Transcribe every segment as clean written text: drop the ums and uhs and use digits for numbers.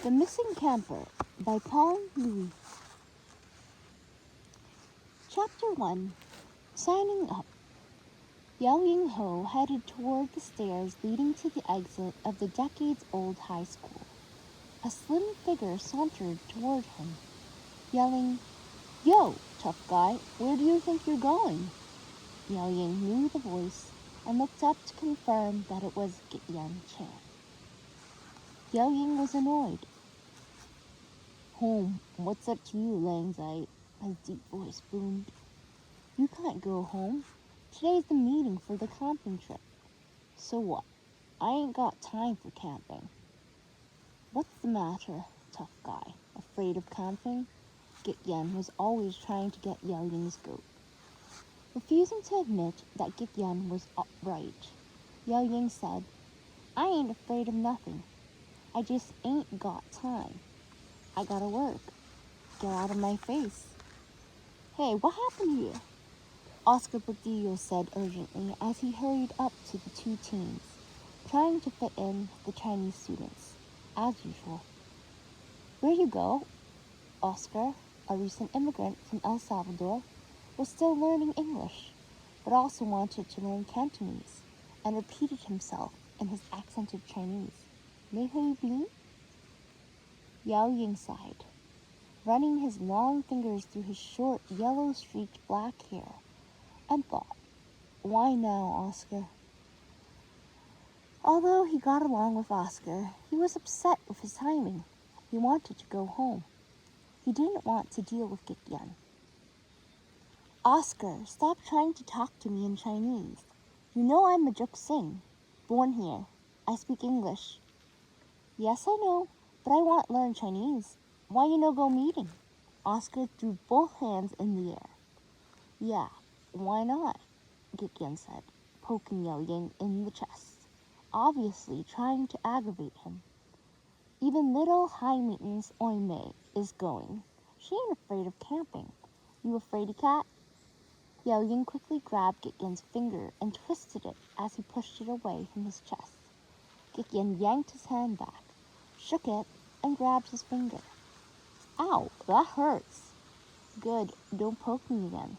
The Missing Camper by Pong, Louie. Chapter 1. Signing Up. Yao Ying Ho headed toward the stairs leading to the exit of the decades-old high school. A slim figure sauntered toward him, yelling, "Yo, tough guy, where do you think you're going?" Yao Ying knew the voice and looked up to confirm that it was Gityan Chan. Yao Ying was annoyed. "Home, what's up to you, Langzite?" His deep voice boomed. "You can't go home. Today's the meeting for the camping trip." "So what? I ain't got time for camping." "What's the matter, tough guy? Afraid of camping?" Gityan was always trying to get Yao Ying's goat. Refusing to admit that Gityan was right, Yao Ying said, "I ain't afraid of nothing. I just ain't got time. I gotta work. Get out of my face." "Hey, what happened here?" Oscar Bordillo said urgently as he hurried up to the two teens, trying to fit in with the Chinese students, as usual. "Where you go?" Oscar, a recent immigrant from El Salvador, was still learning English, but also wanted to learn Cantonese, and repeated himself in his accented Chinese. "May hui bin?" Yao Ying sighed, running his long fingers through his short, yellow-streaked black hair, and thought, "Why now, Oscar?" Although he got along with Oscar, he was upset with his timing. He wanted to go home. He didn't want to deal with Gityan. "Oscar, stop trying to talk to me in Chinese. You know I'm a Juk Sing, born here. I speak English." "Yes, I know, but I want to learn Chinese. Why you no go meeting?" Oscar threw both hands in the air. "Yeah, why not?" Gityan said, poking Yao Ying in the chest, obviously trying to aggravate him. "Even little high-maintenance Oimei is going. She ain't afraid of camping. You afraid-y cat?" Yao Ying quickly grabbed Gityan's finger and twisted it as he pushed it away from his chest. Gityan yanked his hand back, shook it, and grabbed his finger. "Ow, that hurts." "Good, don't poke me again."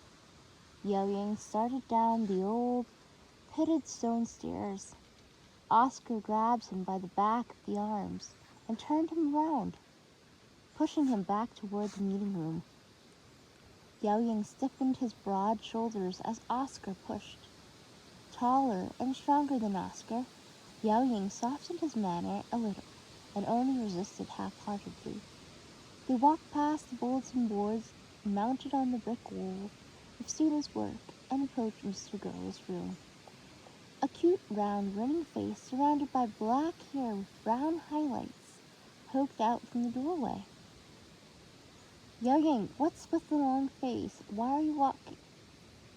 Yao Ying started down the old, pitted stone stairs. Oscar grabbed him by the back of the arms and turned him around, pushing him back toward the meeting room. Yao Ying stiffened his broad shoulders as Oscar pushed. Taller and stronger than Oscar, Yao Ying softened his manner a little and only resisted half-heartedly. They walked past the bulletin boards mounted on the brick wall of students' work and approached Mr. Go's room. A cute, round, grinning face surrounded by black hair with brown highlights poked out from the doorway. "Yao Ying, what's with the long face? Why are you walking?"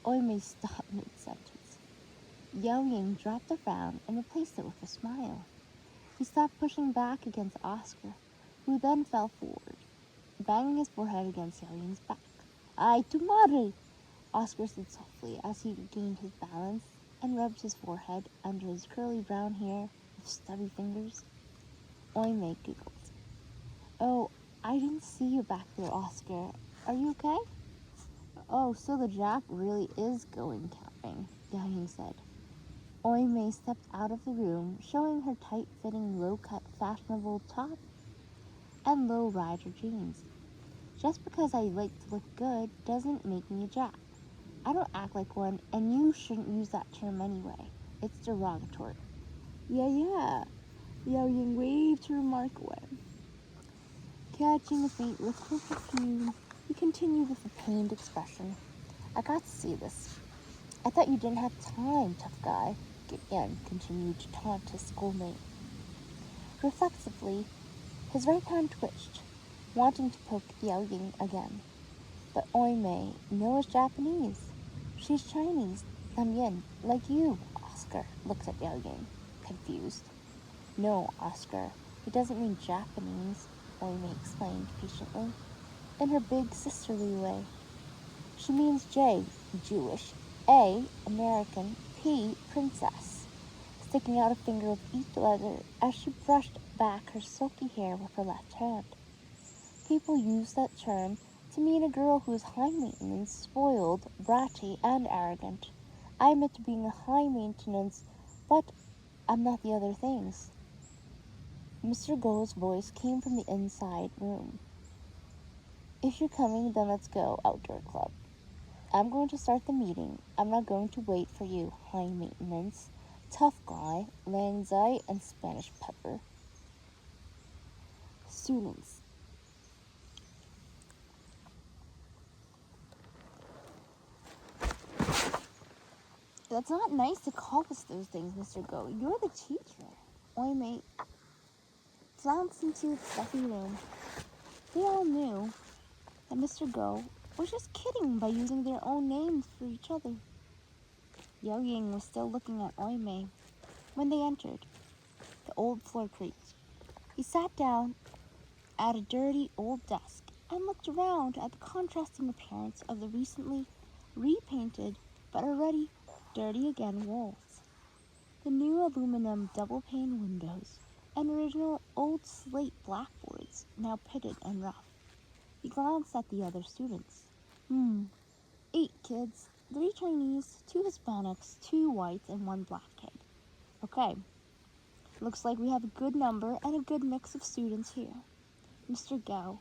Oimei stopped mid-sentence. Yao Ying dropped the frown and replaced it with a smile. He stopped pushing back against Oscar, who then fell forward, banging his forehead against Yao Ying's back. "Ay, tu madre!" Oscar said softly as he regained his balance and rubbed his forehead under his curly brown hair with stubby fingers. Oimei giggled. "Oh, I didn't see you back there, Oscar. Are you okay?" "Oh, so the Jap really is going camping," Yao Ying said. Oimei stepped out of the room, showing her tight-fitting, low-cut, fashionable top and low-rider jeans. "Just because I like to look good doesn't make me a Jap. I don't act like one, and you shouldn't use that term anyway. It's derogatory." Yeah. Yao Ying waved her remark away. Catching a faint whiff of perfume, he continued with a pained expression. "I got to see this. I thought you didn't have time, tough guy." Gityan continued to taunt his schoolmate. Reflexively, his right hand twitched, wanting to poke Yao Ying again. But Oimei knows Japanese. She's Chinese, también, like you. Oscar looked at Yao Ying, confused. "No, Oscar, it doesn't mean Japanese," Oimei explained patiently, in her big sisterly way. "She means J, Jewish, A, American, P, princess. sticking out a finger of each letter as she brushed back her silky hair with her left hand. People use that term to mean a girl who is high maintenance, spoiled, bratty, and arrogant. I admit being a high maintenance, but I'm not the other things. Mr. Go's voice came from the inside room. If you're coming, then let's go, outdoor club. I'm going to start the meeting. I'm not going to wait for you, high maintenance, tough guy, Langzai, and Spanish pepper. Students. That's not nice to call us those things, Mr. Go. You're the teacher. Oi, mate. Flounced into the stuffy room. They all knew that Mr. Go was just kidding by using their own names for each other. Yao Ying was still looking at Oi Mei when they entered. The old floor creaked. He sat down at a dirty old desk and looked around at the contrasting appearance of the recently repainted but already dirty again walls. The new aluminum double-pane windows and original old slate blackboards, now pitted and rough. He glanced at the other students. 8 kids, 3 Chinese, 2 Hispanics, 2 whites, and 1 black kid. Okay, looks like we have a good number and a good mix of students here. Mr. Gao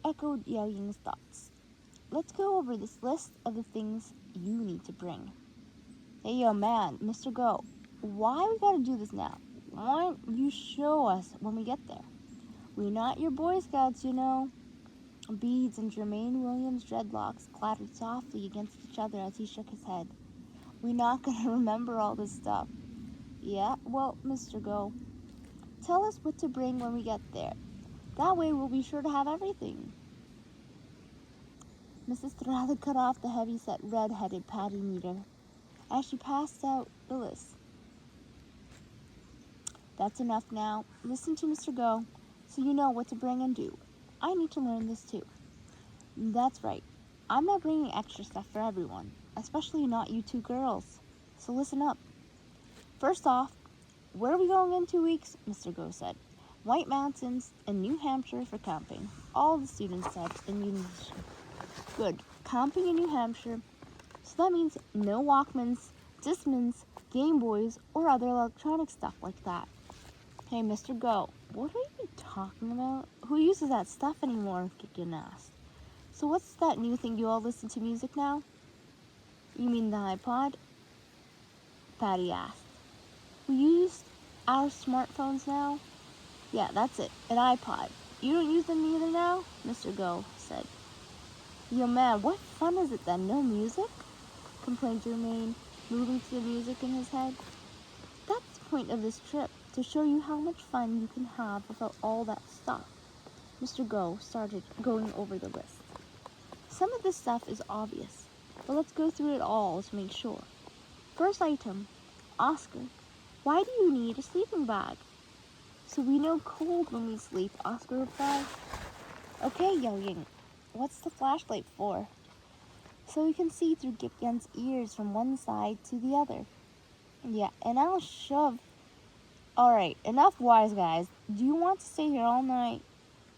echoed Yao Ying's thoughts. Let's go over this list of the things you need to bring. Hey, yo, man, Mr. Go, why we gotta do this now? Why don't you show us when we get there? We're not your Boy Scouts, you know. Beads and Jermaine Williams' dreadlocks clattered softly against each other as he shook his head. We're not gonna remember all this stuff. Yeah, well, Mr. Go, tell us what to bring when we get there. That way we'll be sure to have everything. Mrs. Thrala cut off the heavy-set red-headed Patty meter as she passed out the list. That's enough now. Listen to Mr. Go, so you know what to bring and do. I need to learn this too. That's right. I'm not bringing extra stuff for everyone, especially not you 2 girls. So listen up. First off, where are we going in 2 weeks? Mr. Go said. White Mountains in New Hampshire for camping. All the students said in unison. Good. Camping in New Hampshire. So that means no Walkmans, Discmans, Game Boys, or other electronic stuff like that. Hey, Mr. Go, what are you talking about? Who uses that stuff anymore? Gideon asked. So what's that new thing you all listen to music now? You mean the iPod? Patty asked. We use our smartphones now? Yeah, that's it, an iPod. You don't use them either now? Mr. Go said. Yo, man, what fun is it then? No music? Complained Jermaine, moving to the music in his head. That's the point of this trip, to show you how much fun you can have without all that stuff. Mr. Go started going over the list. Some of this stuff is obvious, but let's go through it all to make sure. First item, Oscar, why do you need a sleeping bag? So we know cold when we sleep, Oscar replied. Okay, Yao Ying, what's the flashlight for? So we can see through Gipyan's ears from one side to the other. Yeah, and I'll shove. Alright, enough wise guys. Do you want to stay here all night?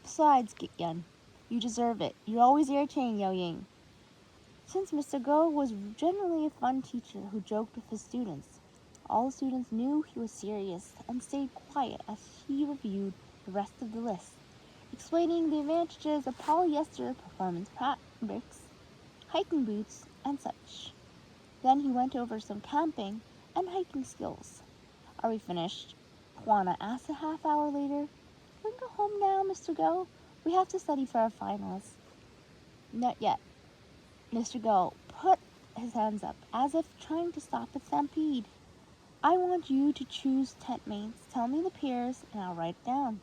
Besides, Gipyan, you deserve it. You're always irritating, Yao Ying. Since Mr. Go was generally a fun teacher who joked with his students, all the students knew he was serious and stayed quiet as he reviewed the rest of the list, explaining the advantages of polyester performance fabrics, hiking boots, and such. Then he went over some camping and hiking skills. Are we finished? Juana asked a half hour later. Can we go home now, Mr. Go? We have to study for our finals. Not yet. Mr. Go put his hands up as if trying to stop a stampede. I want you to choose tent mates. Tell me the pairs and I'll write it down.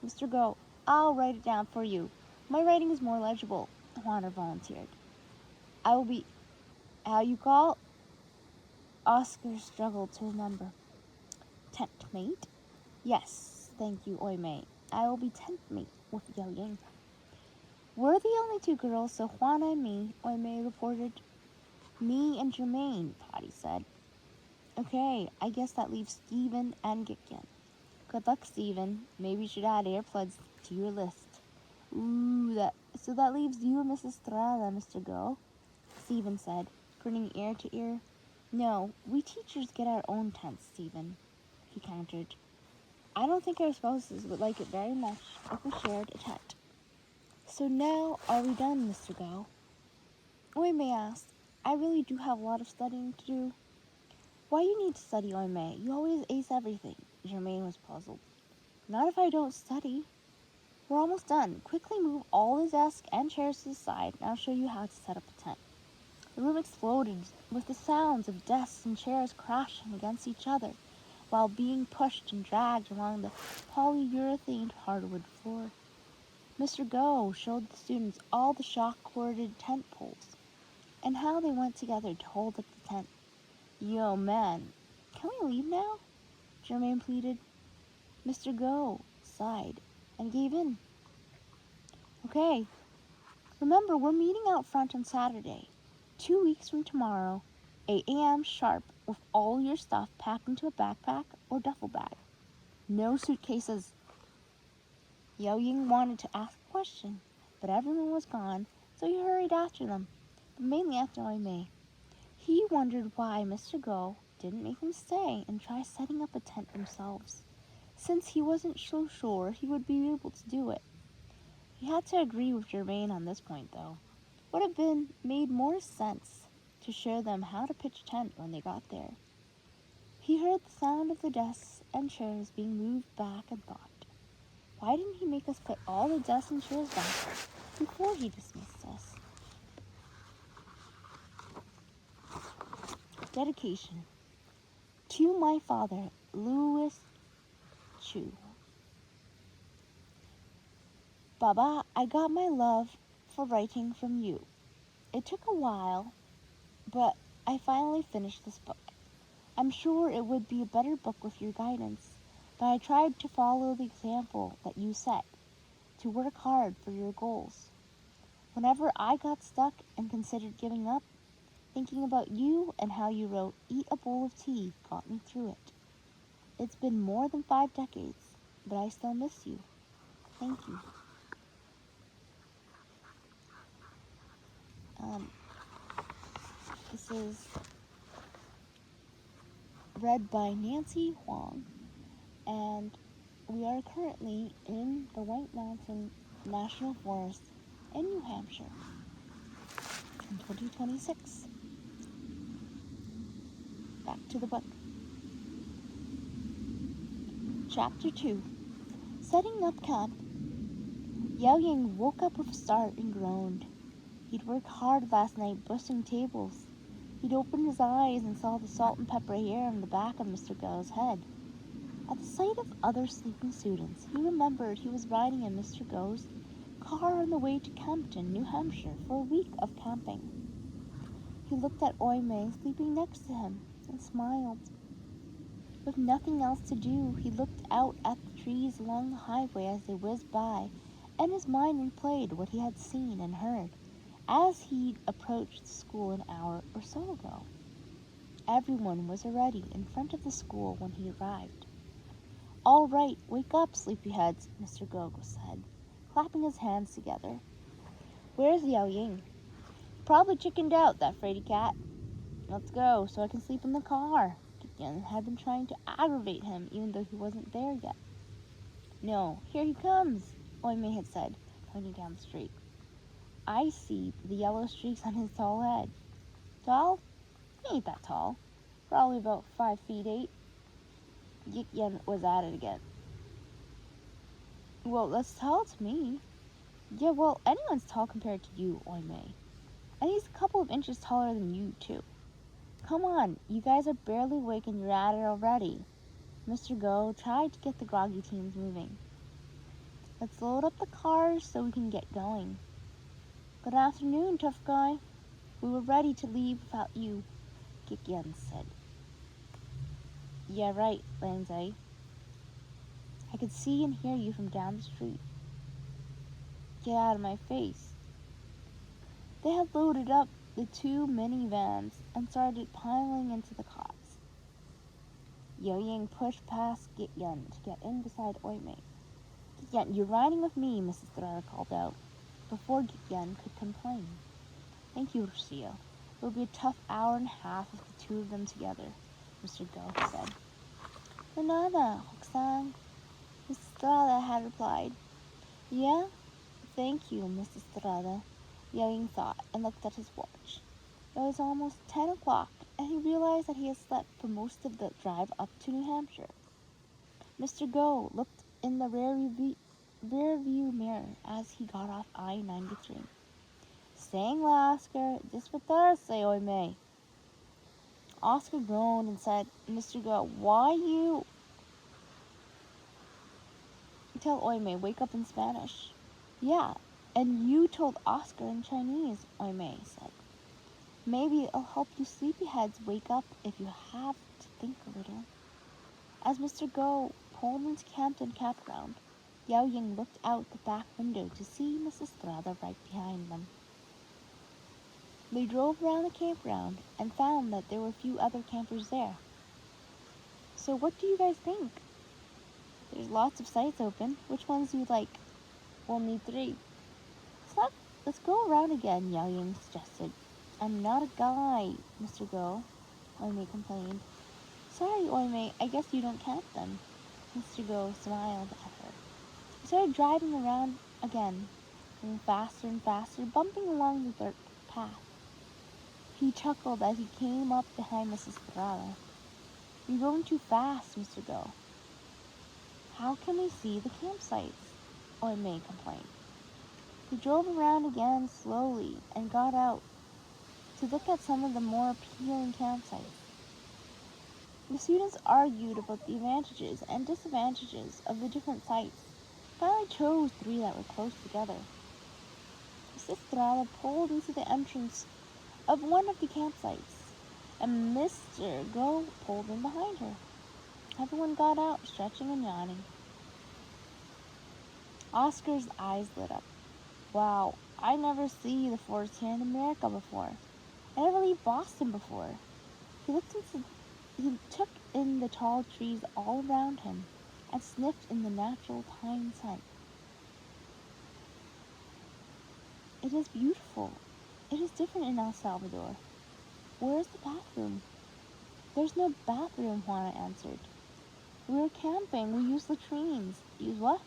Mr. Go, I'll write it down for you. My writing is more legible, Juana volunteered. I will be... How you call? Oscar struggled to remember. Tent mate? Yes, thank you, Oi Mei. I will be tent mate with Yao Ying. We're the only 2 girls, so Juana and me, Oi Mei reported. Me and Jermaine, Patty said. Okay, I guess that leaves Steven and Gitgen. Good luck, Steven. Maybe you should add earplugs to your list. Ooh, so that leaves you and Mrs. Estrada, Mr. Go, Steven said, grinning ear to ear. No, we teachers get our own tents, Steven, he countered. I don't think our spouses would like it very much if we shared a tent. So now, are we done, Mr. Go? Oime asked. I really do have a lot of studying to do. Why you need to study, Oime? You always ace everything. Germaine was puzzled. Not if I don't study. We're almost done. Quickly move all the desks and chairs to the side, and I'll show you how to set up a tent. The room exploded with the sounds of desks and chairs crashing against each other while being pushed and dragged along the polyurethane hardwood floor. Mr. Go showed the students all the shock-corded tent poles and how they went together to hold up the tent. Yo, man, can we leave now? Germaine pleaded. Mr. Go sighed and gave in. Okay, remember we're meeting out front on Saturday, 2 weeks from tomorrow, 8 a.m. sharp, with all your stuff packed into a backpack or duffel bag. No suitcases. Yao Ying wanted to ask a question, but everyone was gone, so he hurried after them, but mainly after Oime. He wondered why Mr. Go didn't make them stay and try setting up a tent themselves, since he wasn't so sure he would be able to do it. He had to agree with Germaine on this point, though. Would have been made more sense to show them how to pitch a tent when they got there. He heard the sound of the desks and chairs being moved back and thought, why didn't he make us put all the desks and chairs back before he dismissed us? Dedication. To my father, Louie Chu. Baba, I got my love for writing from you. It took a while, but I finally finished this book. I'm sure it would be a better book with your guidance, but I tried to follow the example that you set, to work hard for your goals. Whenever I got stuck and considered giving up, thinking about you and how you wrote Eat a Bowl of Tea got me through it. It's been more than 5 decades, but I still miss you. Thank you. This is read by Nancy Huang, and we are currently in the White Mountain National Forest in New Hampshire in 2026. Back to the book. Chapter 2. Setting up camp. Yao Ying woke up with a start and groaned. He'd worked hard last night bushing tables. He'd opened his eyes and saw the salt and pepper hair on the back of Mr. Go's head. At the sight of other sleeping students, he remembered he was riding in Mr. Go's car on the way to Campton, New Hampshire, for a week of camping. He looked at Oime sleeping next to him and smiled. With nothing else to do, he looked out at the trees along the highway as they whizzed by, and his mind replayed what he had seen and heard as he'd approached the school an hour or so ago. Everyone was already in front of the school when he arrived. All right, wake up, sleepyheads, Mr. Gogo said, clapping his hands together. Where's Yao Ying? Probably chickened out, that fraidy cat. Let's go, so I can sleep in the car. Gideon had been trying to aggravate him, even though he wasn't there yet. No, here he comes, Oime had said, pointing down the street. I see the yellow streaks on his tall head. Tall? He ain't that tall. Probably about 5 feet 8. Gideon was at it again. Well, that's tall to me. Yeah, well, anyone's tall compared to you, Oime. And he's a couple of inches taller than you, too. Come on, you guys are barely awake and you're at it already. Mr. Go tried to get the groggy teens moving. Let's load up the cars so we can get going. Good afternoon, tough guy. We were ready to leave without you, Gideon said. Yeah, right, Lindsay. I could see and hear you from down the street. Get out of my face. They had loaded up the 2 minivans and started piling into the cots. Yo-Yang pushed past Gityan to get in beside Oime. Gityan, you're riding with me, Mrs. Thrara called out, before Gityan could complain. Thank you, Rocio. It'll be a tough hour and a half with the two of them together, Mr. Go said. De nada, Roxanne, Mrs. Thrara had replied. Yeah? Thank you, Mrs. Thrara, Yo-Yang thought and looked at his watch. It was almost 10 o'clock, and he realized that he had slept for most of the drive up to New Hampshire. Mr. Go looked in the rear view mirror as he got off I-93. Saying Oscar, dispetarse, oime. Oscar groaned and said, Mr. Go, why you tell Oime wake up in Spanish? Yeah, and you told Oscar in Chinese, Oime said. Maybe it'll help you sleepyheads wake up if you have to think a little. As Mr. Go pulled into Campton Campground, Yao Ying looked out the back window to see Mrs. Strada right behind them. They drove around the campground and found that there were a few other campers there. So what do you guys think? There's lots of sites open. Which ones do you like? We'll need 3. Let's go around again, Yao Ying suggested. I'm not a guy, Mr. Go, Oime complained. Sorry, Oime, I guess you don't count them. Mr. Go smiled at her. He started driving around again, going faster and faster, bumping along the dirt path. He chuckled as he came up behind Mrs. Strada. You're going too fast, Mr. Go. How can we see the campsites? Oime complained. He drove around again slowly and got out to look at some of the more appealing campsites. The students argued about the advantages and disadvantages of the different sites. Finally chose 3 that were close together. Mrs. Strada pulled into the entrance of one of the campsites, and Mr. Go pulled in behind her. Everyone got out, stretching and yawning. Oscar's eyes lit up. Wow, I never see the forest here in America before. I never leave Boston before. He took in the tall trees all around him and sniffed in the natural pine scent. It is beautiful. It is different in El Salvador. Where is the bathroom? There's no bathroom, Juana answered. We were camping. We used latrines. Use what?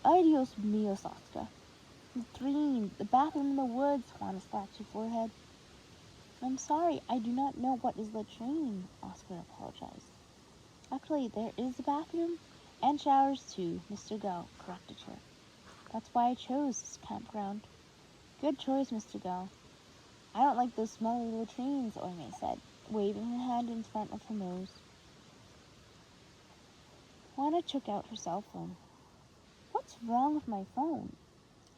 Ay, Dios mío, Oscar. Latrine. The bathroom in the woods, Juana scratched her forehead. I'm sorry, I do not know what is latrine, Oscar apologized. Actually, there is a bathroom and showers too, Mr. Go corrected her. That's why I chose this campground. Good choice, Mr. Go. I don't like those smelly latrines, Oime said, waving her hand in front of her nose. Juana took out her cell phone. What's wrong with my phone?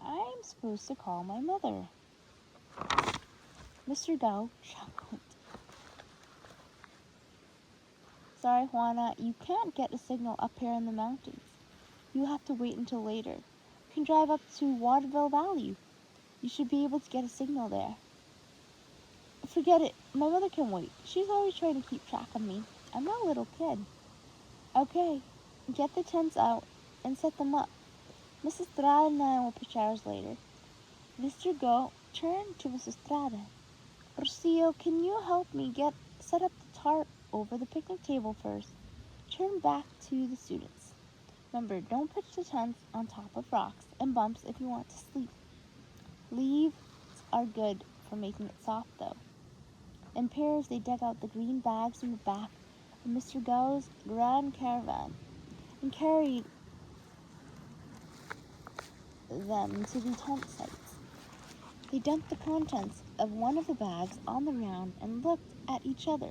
I'm supposed to call my mother. Mr. Go chuckled. Sorry, Juana, you can't get a signal up here in the mountains. You'll have to wait until later. You can drive up to Waterville Valley. You should be able to get a signal there. Forget it. My mother can wait. She's always trying to keep track of me. I'm not a little kid. Okay, get the tents out and set them up. Mrs. Strada and I will pitch ours later. Mr. Go turned to Mrs. Strada. Rocio, can you help me set up the tarp over the picnic table first? Turn back to the students. Remember, don't pitch the tents on top of rocks and bumps if you want to sleep. Leaves are good for making it soft, though. In pairs, they dug out the green bags from the back of Mr. Go's grand caravan and carried them to the tent sites. They dumped the contents of one of the bags on the ground and looked at each other.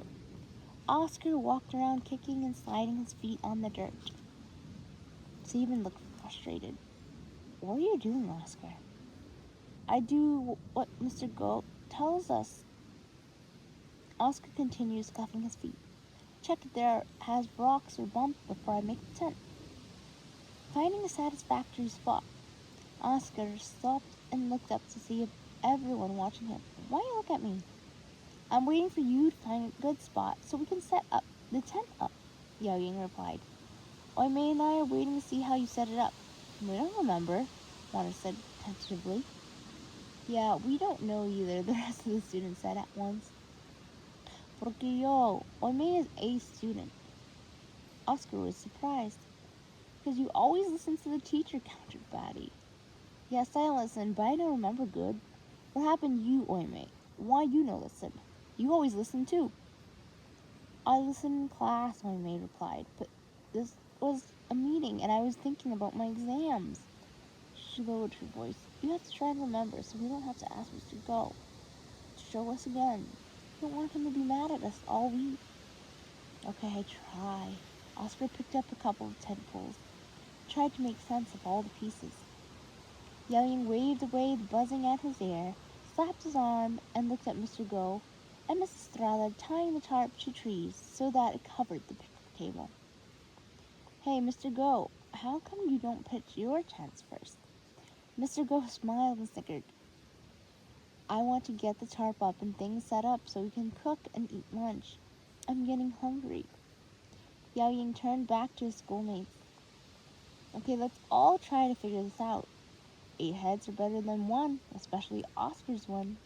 Oscar walked around kicking and sliding his feet on the dirt. Stephen looked frustrated. What are you doing, Oscar? I do what Mr. Go tells us. Oscar continues scuffing his feet. Check if there has rocks or bumps before I make the tent. Finding a satisfactory spot, Oscar stopped and looked up to see everyone watching him. Why you look at me? I'm waiting for you to find a good spot so we can set up the tent up. Yao Ying replied. Oi Mei and I are waiting to see how you set it up. We don't remember, Juana said tentatively. Yeah, we don't know either, the rest of the students said at once. Porque yo, Oi Mei is a student. Oscar was surprised. Because you always listen to the teacher, countered Batty. Yes, I listen, but I don't remember good. What happened to you, Oi Mei? Why you no listen? You always listen too. I listen in class, Oi Mei replied, but this was a meeting and I was thinking about my exams. She lowered her voice. You have to try and remember so we don't have to ask Mr. Go to show us again. We don't want him to be mad at us all week. Okay, I try. Oscar picked up a couple of tent poles, tried to make sense of all the pieces. Yao Ying waved away the buzzing at his ear, slapped his arm, and looked at Mr. Go and Mrs. Strada tying the tarp to trees so that it covered the picnic table. Hey, Mr. Go, how come you don't pitch your tents first? Mr. Go smiled and snickered. I want to get the tarp up and things set up so we can cook and eat lunch. I'm getting hungry. Yao Ying turned back to his schoolmates. Okay, let's all try to figure this out. 8 heads are better than 1, especially Oscar's one.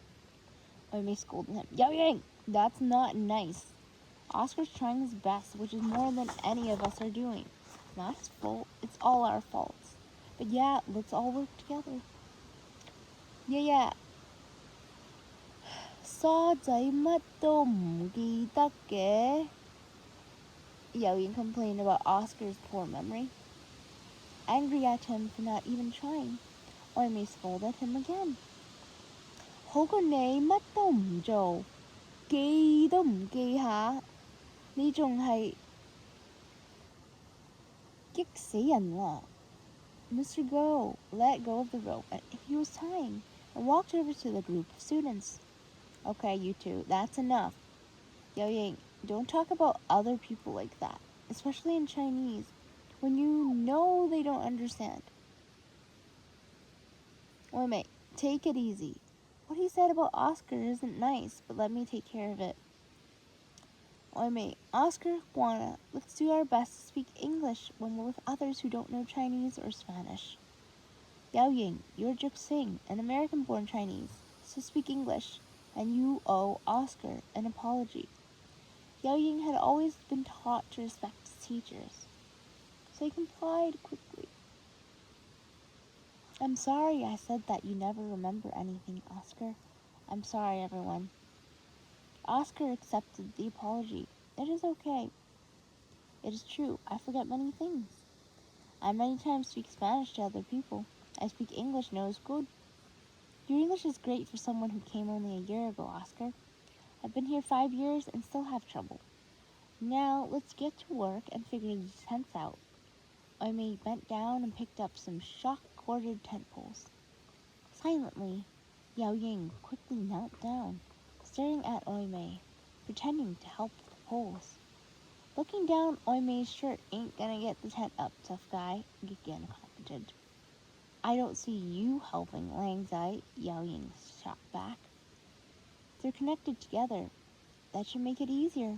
Oi Mei scolded him. Yao Ying, that's not nice. Oscar's trying his best, which is more than any of us are doing. It's not his fault, it's all our faults. But yeah, let's all work together. Yeah. 傻仔乜都唔記得嘅. Yao Ying complained about Oscar's poor memory. Angry at him for not even trying, Oi Mei scolded him again. 好過你乜都唔做，記都唔記下，你仲係激死人啦! Mr. Go let go of the rope he was tying and walked over to the group of students. Okay, you two, that's enough. Yao Ying, don't talk about other people like that, especially in Chinese, when you know they don't understand. Oi Mei, take it easy. What he said about Oscar isn't nice, but let me take care of it. Oi Mei, Oscar, Juana, let's do our best to speak English when we're with others who don't know Chinese or Spanish. Yao Ying, you're Juk Sing, an American-born Chinese, so speak English, and you owe Oscar an apology. Yao Ying had always been taught to respect his teachers, so he complied quickly. I'm sorry I said that you never remember anything, Oscar. I'm sorry, everyone. Oscar accepted the apology. It is okay. It is true, I forget many things. I many times speak Spanish to other people. I speak English no as good. Your English is great for someone who came only a year ago, Oscar. I've been here 5 years and still have trouble. Now, let's get to work and figure these tents out. Oi Mei bent down and picked up some shock-corded tent poles. Silently, Yao Ying quickly knelt down, staring at Oi Mei, pretending to help with the poles. Looking down Oi Mei's shirt ain't gonna get the tent up, tough guy, Gigan commented. I don't see you helping, Lang Zai, Yao Ying shot back. They're connected together. That should make it easier.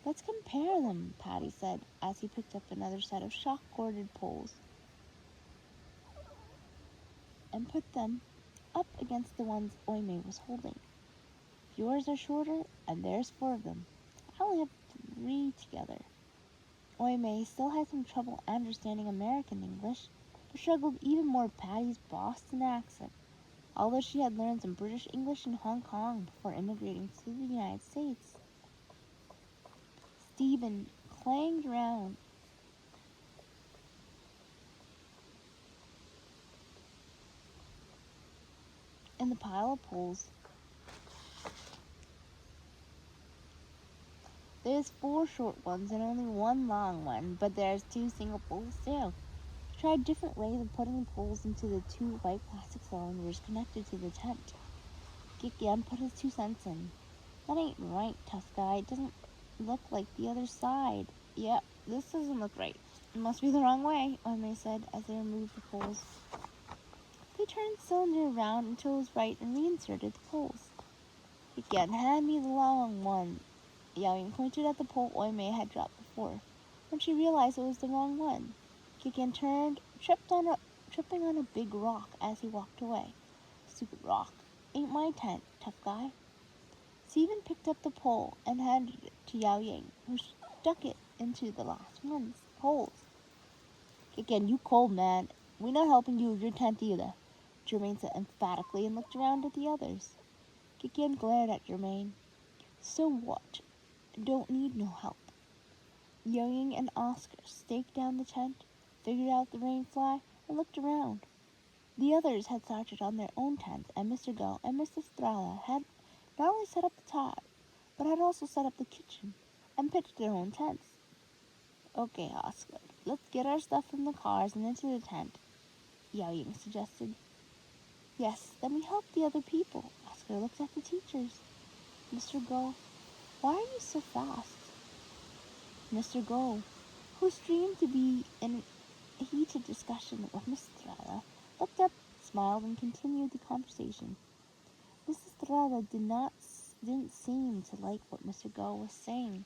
Let's compare them, Patty said, as he picked up another set of shock-corded poles and put them up against the ones Oi Mei was holding. Yours are shorter, and there's 4 of them. I only have 3 together. Oi Mei still had some trouble understanding American English, but struggled even more with Patty's Boston accent, although she had learned some British English in Hong Kong before immigrating to the United States. Stephen clanged around in the pile of poles. There's 4 short ones and only 1 long one, but there's 2 single poles too. He tried different ways of putting the poles into the 2 white plastic cylinders connected to the tent. Gigan put his 2 cents in. That ain't right, tough guy. It doesn't look like the other side. Yep, this doesn't look right. It must be the wrong way, Oi Mei said as they removed the poles. They turned the cylinder around until it was right and reinserted the poles. Gigan, hand me the long one. Yao Ying pointed at the pole Oi Mei had dropped before. when she realized it was the wrong one. Gigan turned, tripping on a big rock as he walked away. Stupid rock. Ain't my tent, tough guy. Stephen picked up the pole and handed it to Yao Ying, who stuck it into the last one's holes. Gigan, you cold man. We not helping you with your tent either, Jermaine said emphatically and looked around at the others. Gigan glared at Jermaine. So what? Don't need no help. Yao Ying and Oscar staked down the tent, figured out the rain fly, and looked around. The others had started on their own tents, and Mr. Go and Mr. Strada had not only set up the top, but had also set up the kitchen and pitched their own tents. Okay, Oscar, let's get our stuff from the cars and into the tent, Yao Ying suggested. Yes, then we help the other people. Oscar looked at the teachers. Mr. Go, why are you so fast? Mr. Go, who seemed to be in a heated discussion with Miss Strada, looked up, smiled, and continued the conversation. Mrs. Strada didn't seem to like what Mr. Go was saying.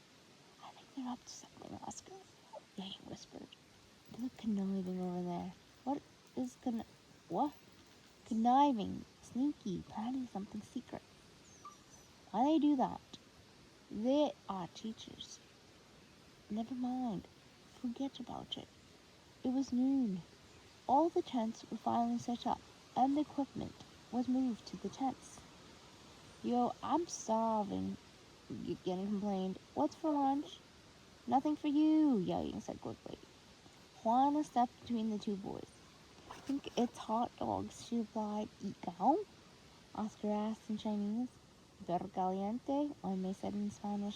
I think they're up to something, Oscar, Yang whispered. They look conniving over there. What? Conniving, sneaky, planning something secret. Why they do that? They are teachers. Never mind. Forget about it. It was noon. All the tents were finally set up, and the equipment was moved to the tents. Yo, I'm starving, Gideon complained. What's for lunch? Nothing for you, Yao Ying said quickly. Juana stepped between the two boys. Think it's hot dogs, she replied. Icao? Oscar asked in Chinese. Ver caliente, Oime said in Spanish.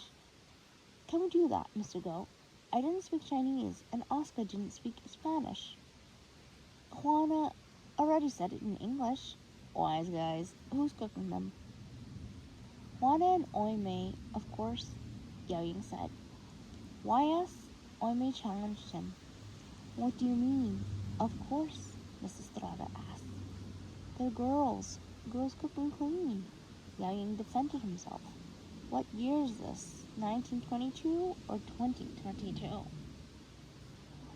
Can we do that, Mr. Go? I didn't speak Chinese, and Oscar didn't speak Spanish. Juana already said it in English. Wise guys, who's cooking them? Juana and Oime, of course, Yao Ying said. Why us? Oime challenged him. What do you mean? Of course, Mrs. Strada asked. They're girls. Girls cook and clean. Yao Ying defended himself. What year is this? 1922 or 2022?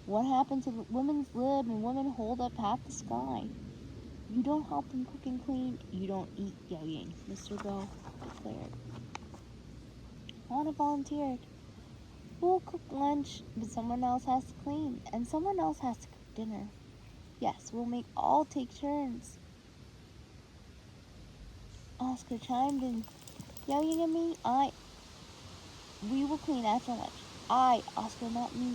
What happened to women's lib and women hold up half the sky? You don't help them cook and clean, you don't eat, Yao Ying, Mr. Go declared. Juana volunteered. We'll cook lunch, but someone else has to clean, and someone else has to cook dinner. Yes, we'll all take turns. Oscar chimed in. Yao Ying and me, we will clean after lunch. Oscar, not me.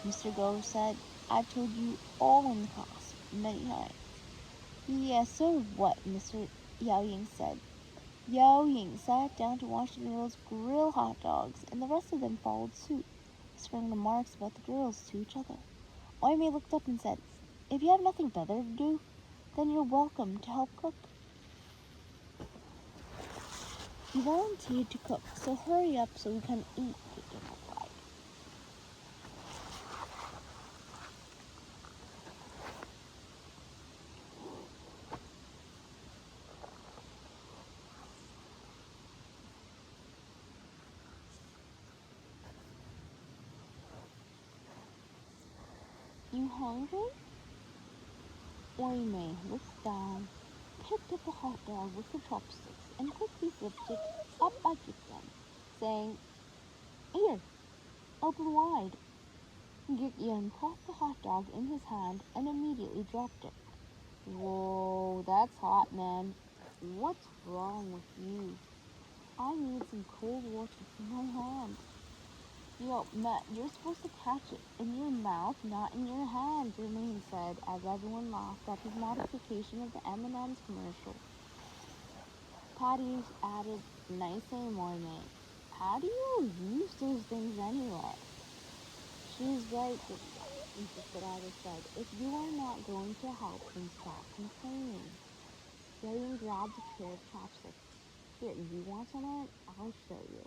Mr. Go said, I've told you all in the class many times. Yeah, so what, Mr. Yao Ying said. Yao Ying sat down to watch the girls grill hot dogs, and the rest of them followed suit, whispering remarks about the girls to each other. Oime looked up and said, If you have nothing better to do, then you're welcome to help cook. You volunteered to cook, so hurry up so we can eat, Gideon replied. You hungry? Oime looked down, picked up a hot dog with her chopsticks, and quickly flipped it up at Gideon, saying, Here, open wide. Gideon caught the hot dog in his hand and immediately dropped it. Whoa, that's hot, man. What's wrong with you? I need some cold water for my hand. Yo, Matt, you're supposed to catch it in your mouth, not in your hand, Jermaine said as everyone laughed at his modification of the M&M's commercial. Patty added, Nice aim, Moime. How do you use those things anyway? She's right, Mrs. Ferrara said. If you are not going to help, then stop complaining. William grabbed a pair of chopsticks. Here, you want to learn? I'll show you.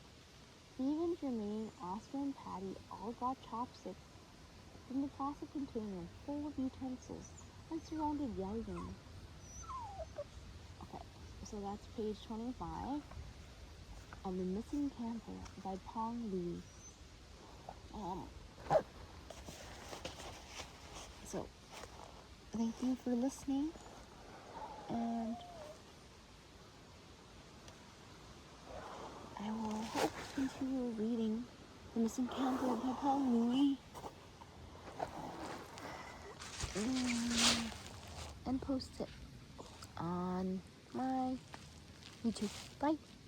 Stephen, Jermaine, Oscar, and Patty all got chopsticks from the plastic container full of utensils and surrounded Yao Ying. Okay, so that's page 25 on The Missing Camper by Pong, Louie. So, thank you for listening, and I will hope to continue reading The Misencounter of Pong, Louie, and post it on my YouTube. Bye.